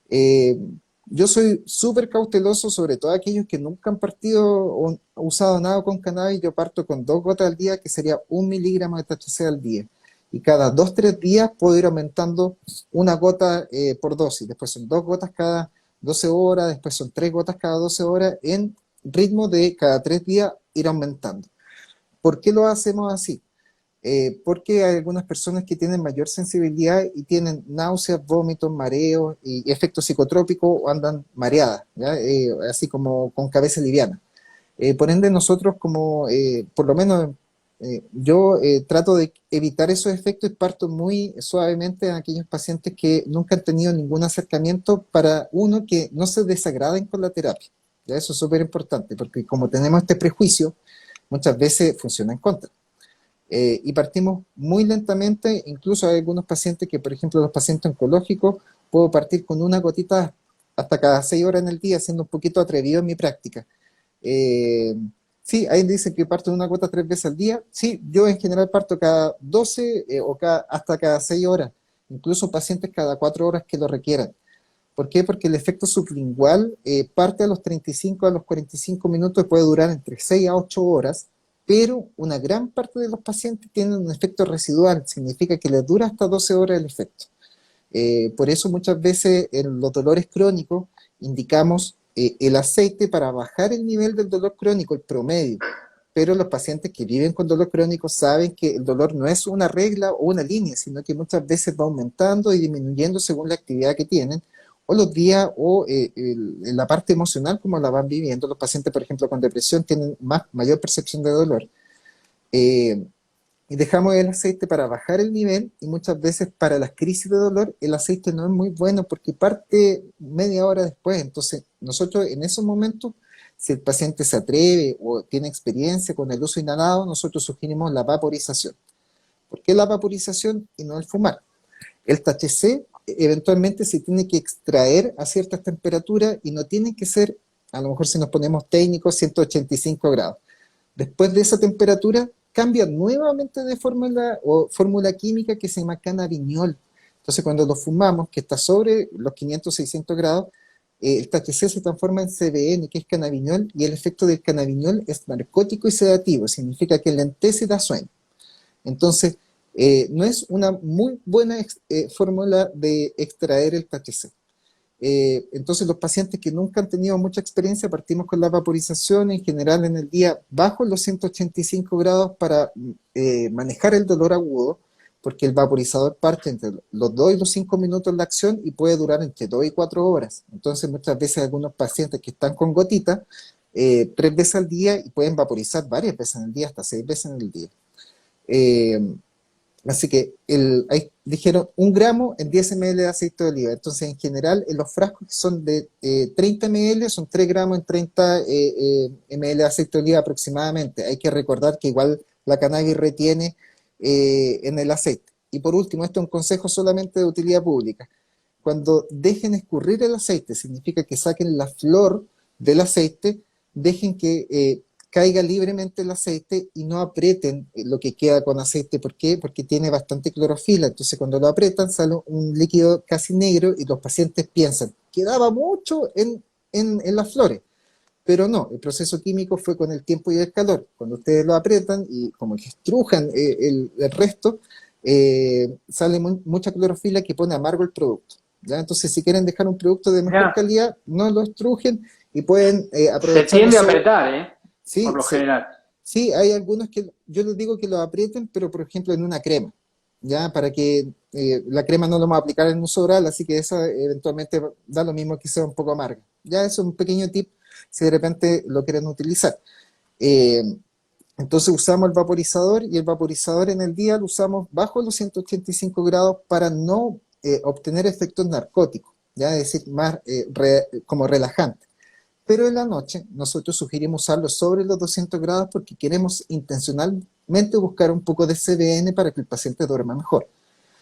Eh, yo soy súper cauteloso, sobre todo aquellos que nunca han partido o usado nada con cannabis. Yo parto con 2 gotas al día, que sería 1 miligramo de THC al día. Y cada 2-3 días puedo ir aumentando 1 gota por dosis. Después son 2 gotas cada 12 horas, después son 3 gotas cada 12 horas, en ritmo de cada 3 días ir aumentando. ¿Por qué lo hacemos así? Porque hay algunas personas que tienen mayor sensibilidad y tienen náuseas, vómitos, mareos y efectos psicotrópicos o andan mareadas, ¿ya? Así como con cabeza liviana. Por ende, nosotros como, por lo menos yo trato de evitar esos efectos y parto muy suavemente a aquellos pacientes que nunca han tenido ningún acercamiento, para uno que no se desagraden con la terapia. ¿Ya? Eso es súper importante, porque como tenemos este prejuicio, muchas veces funciona en contra. Y partimos muy lentamente. Incluso hay algunos pacientes que, por ejemplo, los pacientes oncológicos, puedo partir con 1 gotita hasta cada 6 horas en el día, siendo un poquito atrevido en mi práctica. Eh, sí, ahí dicen que parto de 1 gota 3 veces al día. Sí, yo en general parto cada 12 o hasta cada 6 horas, incluso pacientes cada 4 horas que lo requieran. ¿Por qué? Porque el efecto sublingual parte a los 35 a los 45 minutos, puede durar entre 6 a 8 horas, pero una gran parte de los pacientes tienen un efecto residual, significa que les dura hasta 12 horas el efecto. Por eso muchas veces en los dolores crónicos indicamos el aceite para bajar el nivel del dolor crónico, el promedio. Pero los pacientes que viven con dolor crónico saben que el dolor no es una regla o una línea, sino que muchas veces va aumentando y disminuyendo según la actividad que tienen, o los días, o la parte emocional como la van viviendo. Los pacientes, por ejemplo, con depresión tienen mayor percepción de dolor. Eh, y dejamos el aceite para bajar el nivel, y muchas veces para las crisis de dolor el aceite no es muy bueno porque parte media hora después. Entonces nosotros en esos momentos, si el paciente se atreve o tiene experiencia con el uso inhalado, nosotros sugerimos la vaporización. ¿Por qué la vaporización y no el fumar? El THC eventualmente se tiene que extraer a ciertas temperaturas y no tiene que ser, a lo mejor si nos ponemos técnicos, 185 grados. Después de esa temperatura cambia nuevamente de fórmula o fórmula química que se llama cannabidiol. Entonces cuando lo fumamos, que está sobre los 500-600 grados, el THC se transforma en CBN, que es cannabidiol, y el efecto del cannabidiol es narcótico y sedativo, significa que lentece y da sueño. Entonces, no es una muy buena fórmula de extraer el THC. Entonces los pacientes que nunca han tenido mucha experiencia, partimos con la vaporización en general en el día bajo los 185 grados para manejar el dolor agudo, porque el vaporizador parte entre los 2 y los 5 minutos de acción y puede durar entre 2 y 4 horas. Entonces muchas veces algunos pacientes que están con gotitas, 3 veces al día, y pueden vaporizar varias veces en el día, hasta 6 veces en el día. Así que ahí dijeron 1 gramo en 10 ml de aceite de oliva. Entonces, en general, en los frascos que son de 30 ml, son 3 gramos en 30 ml de aceite de oliva aproximadamente. Hay que recordar que igual la cannabis retiene en el aceite. Y por último, esto es un consejo solamente de utilidad pública. Cuando dejen escurrir el aceite, significa que saquen la flor del aceite, dejen que caiga libremente el aceite y no aprieten lo que queda con aceite. ¿Por qué? Porque tiene bastante clorofila. Entonces cuando lo aprietan sale un líquido casi negro y los pacientes piensan, quedaba mucho en las flores. Pero no, el proceso químico fue con el tiempo y el calor. Cuando ustedes lo aprietan y como que estrujan el resto, sale mucha clorofila que pone amargo el producto, ¿ya? Entonces si quieren dejar un producto de mejor calidad, no lo estrujen y pueden aprovechar. Se tiende a apretar, sí, por lo sí, general. sí, hay algunos que yo les digo que lo aprieten, pero por ejemplo en una crema, ¿ya? Para que la crema no lo vamos a aplicar en uso oral, así que esa eventualmente da lo mismo que sea un poco amarga. Ya eso es un pequeño tip si de repente lo quieren utilizar. Entonces usamos el vaporizador, y el vaporizador en el día lo usamos bajo los 185 grados para no obtener efectos narcóticos, ¿ya? Es decir, más como relajante. Pero en la noche nosotros sugerimos usarlo sobre los 200 grados porque queremos intencionalmente buscar un poco de CBN para que el paciente duerma mejor.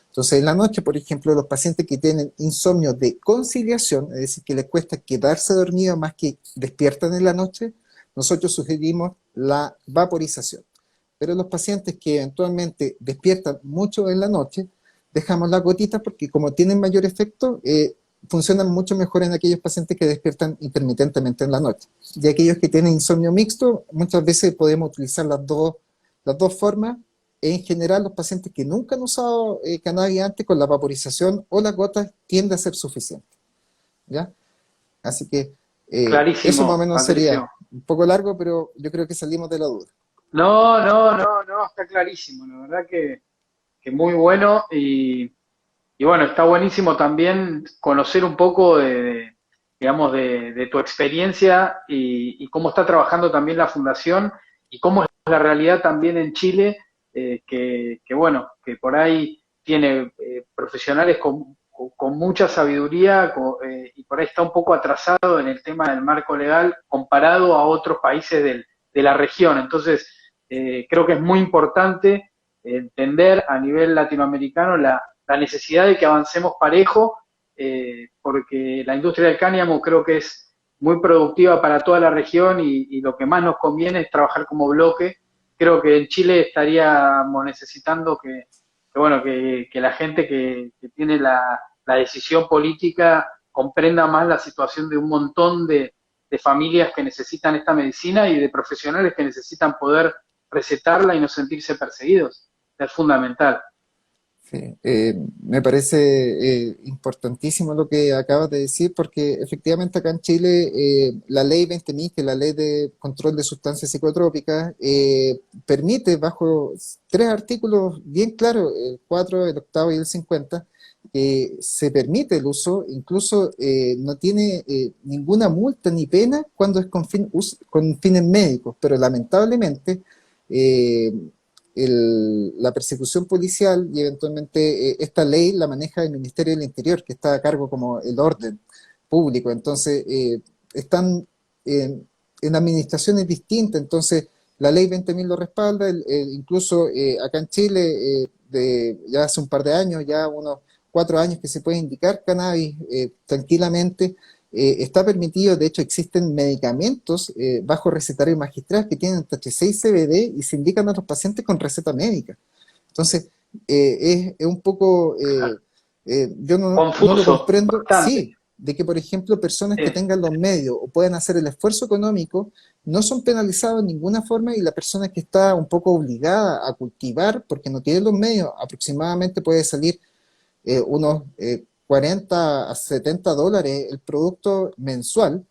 Entonces en la noche, por ejemplo, los pacientes que tienen insomnio de conciliación, es decir, que les cuesta quedarse dormido más que despiertan en la noche, nosotros sugerimos la vaporización. Pero los pacientes que eventualmente despiertan mucho en la noche, dejamos las gotitas porque como tienen mayor efecto, funcionan mucho mejor en aquellos pacientes que despiertan intermitentemente en la noche. Y aquellos que tienen insomnio mixto, muchas veces podemos utilizar las dos formas. En general, los pacientes que nunca han usado cannabis antes, con la vaporización o las gotas tiende a ser suficiente, ¿ya? Así que Clarísimo, eso más o menos Patricio. sería un poco largo, pero yo creo que salimos de la duda. No, está clarísimo, la verdad que muy bueno, y bueno, está buenísimo también conocer un poco digamos, de tu experiencia y cómo está trabajando también la fundación y cómo es la realidad también en Chile, que bueno, que por ahí tiene profesionales con mucha sabiduría, y por ahí está un poco atrasado en el tema del marco legal comparado a otros países de la región. Entonces, creo que es muy importante entender a nivel latinoamericano la necesidad de que avancemos parejo, porque la industria del cáñamo creo que es muy productiva para toda la región, y lo que más nos conviene es trabajar como bloque. Creo que en Chile estaríamos necesitando bueno, que la gente que tiene la decisión política comprenda más la situación de un montón de familias que necesitan esta medicina y de profesionales que necesitan poder recetarla y no sentirse perseguidos. Es fundamental. Sí, me parece importantísimo lo que acabas de decir, porque efectivamente acá en Chile la ley 20.000, que es la ley de control de sustancias psicotrópicas, permite bajo tres artículos bien claros, el 4, el octavo y el 50, que se permite el uso, incluso no tiene ninguna multa ni pena cuando es con fines médicos, pero lamentablemente eh, la persecución policial y eventualmente esta ley la maneja el Ministerio del Interior, que está a cargo como el orden público. Entonces, están en administraciones distintas. Entonces, la ley 20.000 lo respalda, incluso acá en Chile, ya hace un par de años, ya unos 4 años que se puede indicar cannabis tranquilamente. Está permitido, de hecho existen medicamentos bajo recetario magistral que tienen hasta 6 CBD y se indican a los pacientes con receta médica. Entonces, es un poco, yo no lo Confuso, comprendo, bastante. sí, de que por ejemplo personas que Sí. tengan los medios o puedan hacer el esfuerzo económico no son penalizados en ninguna forma, y la persona que está un poco obligada a cultivar porque no tiene los medios, aproximadamente puede salir unos 40 a 70 dólares el producto mensual,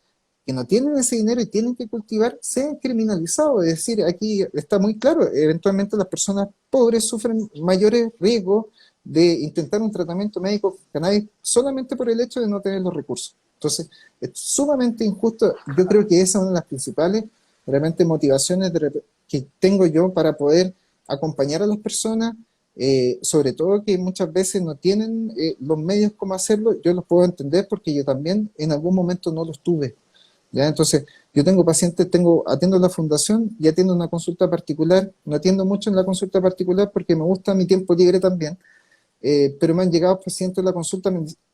que no tienen ese dinero y tienen que cultivar, sean criminalizados. Es decir, aquí está muy claro, eventualmente las personas pobres sufren mayores riesgos de intentar un tratamiento médico con cannabis solamente por el hecho de no tener los recursos. Entonces, es sumamente injusto. Yo creo que esa es una de las principales realmente motivaciones que tengo yo para poder acompañar a las personas, sobre todo que muchas veces no tienen los medios como hacerlo. Yo los puedo entender porque yo también en algún momento no los tuve, ¿ya? Entonces, yo tengo pacientes, atiendo en la fundación y atiendo una consulta particular. No atiendo mucho en la consulta particular porque me gusta mi tiempo libre también, pero me han llegado pacientes a la consulta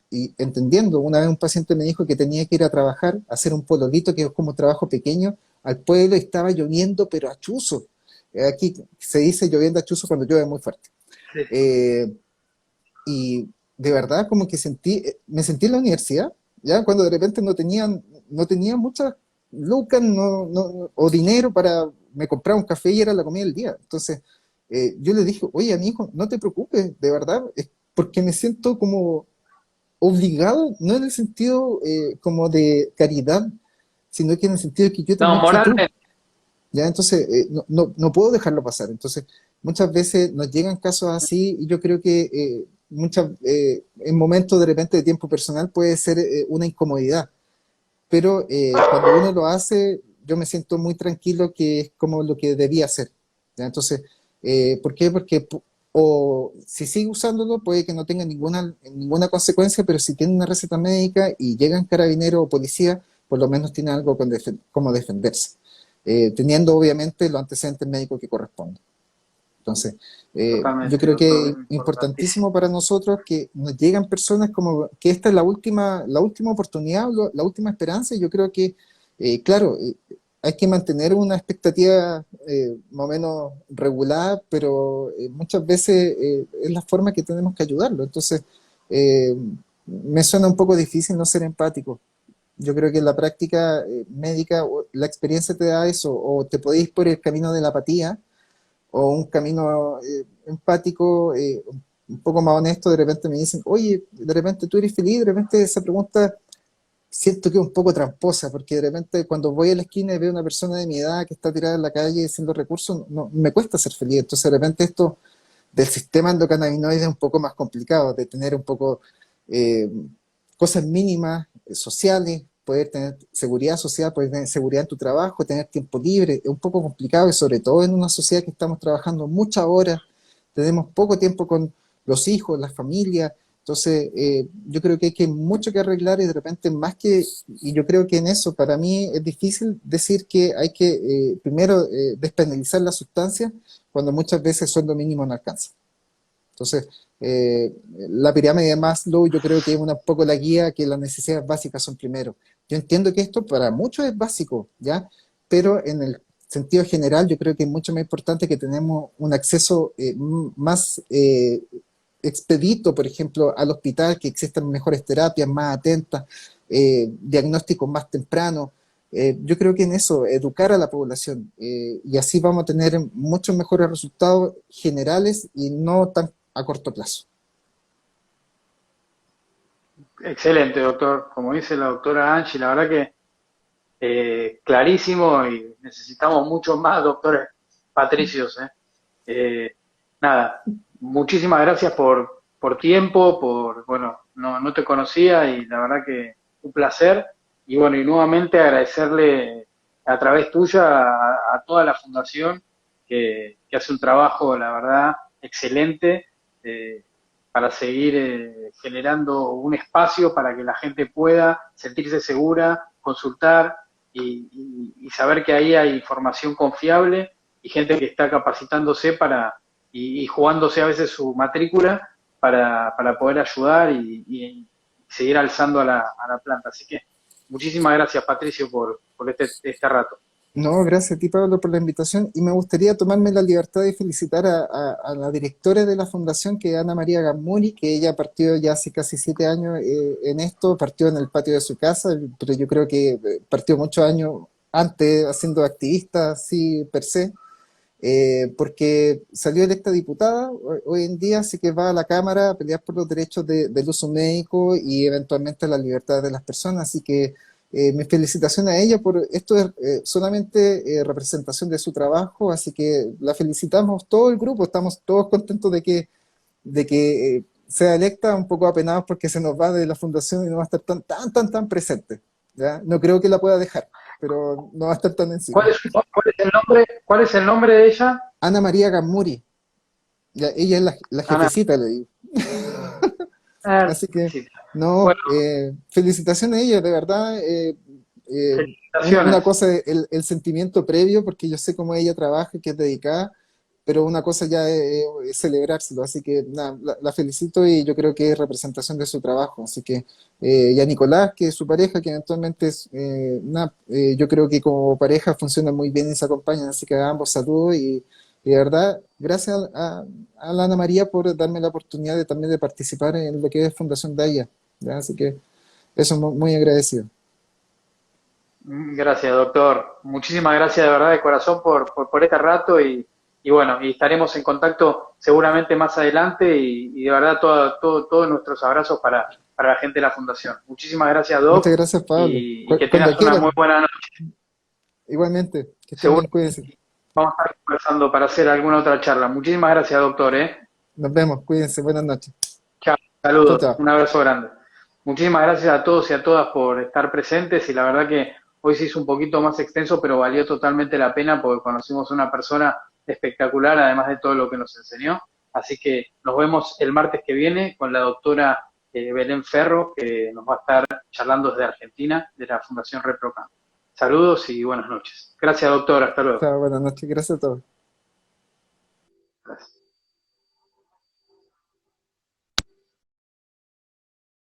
y entendiendo. Una vez un paciente me dijo que tenía que ir a trabajar, a hacer un pololito, que es como un trabajo pequeño, al pueblo, y estaba lloviendo, pero a chuzo. Aquí se dice lloviendo a chuzo cuando llueve muy fuerte. Sí. Y de verdad como que me sentí en la universidad, ya cuando de repente no tenía muchas lucas o dinero para, me compraba un café y era la comida del día. Entonces yo le dije, oye amigo, no te preocupes, de verdad, es porque me siento como obligado, no en el sentido como de caridad, sino que en el sentido de que yo No, también fui tú. moralmente. ¿Ya? Entonces, no puedo dejarlo pasar. Entonces, muchas veces nos llegan casos así y yo creo que en momentos de repente de tiempo personal puede ser una incomodidad, pero cuando uno lo hace, yo me siento muy tranquilo que es como lo que debía hacer. ¿Ya? Entonces, ¿por qué? Porque o si sigue usándolo puede que no tenga ninguna consecuencia, pero si tiene una receta médica y llegan carabineros o policía, por lo menos tiene algo como defenderse, teniendo obviamente los antecedentes médicos que corresponden. Entonces, yo Totalmente, creo que doctor, es importantísimo. importantísimo para nosotros que nos llegan personas como que esta es la última oportunidad, la última esperanza, y yo creo que, claro, hay que mantener una expectativa más o menos regulada, pero muchas veces es la forma que tenemos que ayudarlo. Entonces, eh, me suena un poco difícil no ser empático. Yo creo que en la práctica médica la experiencia te da eso, o te podéis ir por el camino de la apatía, o un camino empático, un poco más honesto. De repente me dicen, oye, de repente tú eres feliz, de repente esa pregunta siento que es un poco tramposa, porque de repente cuando voy a la esquina y veo una persona de mi edad que está tirada en la calle haciendo recursos, no, me cuesta ser feliz. Entonces de repente esto del sistema endocannabinoide es un poco más complicado, de tener un poco eh, cosas mínimas, sociales, poder tener seguridad social, poder tener seguridad en tu trabajo, tener tiempo libre. Es un poco complicado, y sobre todo en una sociedad que estamos trabajando muchas horas, tenemos poco tiempo con los hijos, la familia. Entonces, yo creo que hay mucho que arreglar, y de repente y yo creo que en eso, para mí es difícil decir que hay que primero despenalizar la sustancia cuando muchas veces sueldo mínimo no alcanza. Entonces, la pirámide de Maslow yo creo que es un poco la guía, que las necesidades básicas son primero. Yo entiendo que esto para muchos es básico, ¿ya? Pero en el sentido general yo creo que es mucho más importante que tenemos un acceso más expedito, por ejemplo, al hospital, que existan mejores terapias más atentas, diagnósticos más tempranos, Yo creo que en eso, educar a la población, y así vamos a tener muchos mejores resultados generales y no tan a corto plazo. Excelente, doctor. Como dice la doctora Angie, la verdad que clarísimo y necesitamos muchos más doctores patricios. Nada, muchísimas gracias por tiempo, bueno, no te conocía y la verdad que un placer. Y bueno, y nuevamente agradecerle a través tuya a toda la fundación que hace un trabajo, la verdad, excelente para seguir generando un espacio para que la gente pueda sentirse segura, consultar y saber que ahí hay información confiable y gente que está capacitándose y jugándose a veces su matrícula para poder ayudar y seguir alzando a la planta. Así que muchísimas gracias, Patricio, por este rato. No, gracias a ti, Pablo, por la invitación. Y me gustaría tomarme la libertad de felicitar a la directora de la fundación, que es Ana María Gammuri, que ella partió ya hace casi 7 años en esto, partió en el patio de su casa, pero yo creo que partió muchos años antes haciendo activista, así per se, porque salió electa diputada hoy en día, así que va a la Cámara a pelear por los derechos del uso médico y eventualmente la libertad de las personas, así que mi felicitación a ella por esto es solamente representación de su trabajo, así que la felicitamos todo el grupo, estamos todos contentos de que sea electa, un poco apenados porque se nos va de la fundación y no va a estar tan presente, ¿ya? No creo que la pueda dejar, pero no va a estar tan encima. ¿Cuál es el nombre de ella? Ana María Gammuri, ya, ella es la Ana. jefecita, le digo. Así que, Sí. no, Bueno, felicitaciones a ella, de verdad. Una felicitaciones. cosa es el sentimiento previo, porque yo sé cómo ella trabaja, que es dedicada, pero una cosa ya es celebrárselo. Así que, nada, la felicito y yo creo que es representación de su trabajo. Así que, y a Nicolás, que es su pareja, que eventualmente es, nada, yo creo que como pareja funcionan muy bien y se acompañan. Así que a ambos saludos y de verdad, gracias a la Ana María por darme la oportunidad de también de participar en lo que es Fundación Daya, ¿ya? Así que eso, muy agradecido. Gracias, doctor. Muchísimas gracias de verdad de corazón por este rato y bueno, y estaremos en contacto seguramente más adelante y de verdad todos nuestros abrazos para la gente de la Fundación. Muchísimas gracias, Muchas Doc, gracias, Pablo. y que Cuando tengas una muy quieran, buena noche. igualmente, que estén Seguro bien, cuídense. vamos a estar conversando para hacer alguna otra charla. Muchísimas gracias, doctor, ¿eh? Nos vemos, cuídense, buenas noches. Chao, Chao, saludos, chao. un abrazo grande. Muchísimas gracias a todos y a todas por estar presentes y la verdad que hoy se hizo un poquito más extenso, pero valió totalmente la pena porque conocimos a una persona espectacular, además de todo lo que nos enseñó. Así que nos vemos el martes que viene con la doctora Belén Ferro, que nos va a estar charlando desde Argentina, de la Fundación ReproCam. Saludos y buenas noches. Gracias, doctora. Hasta luego. Chao, buenas noches, gracias a todos. Gracias.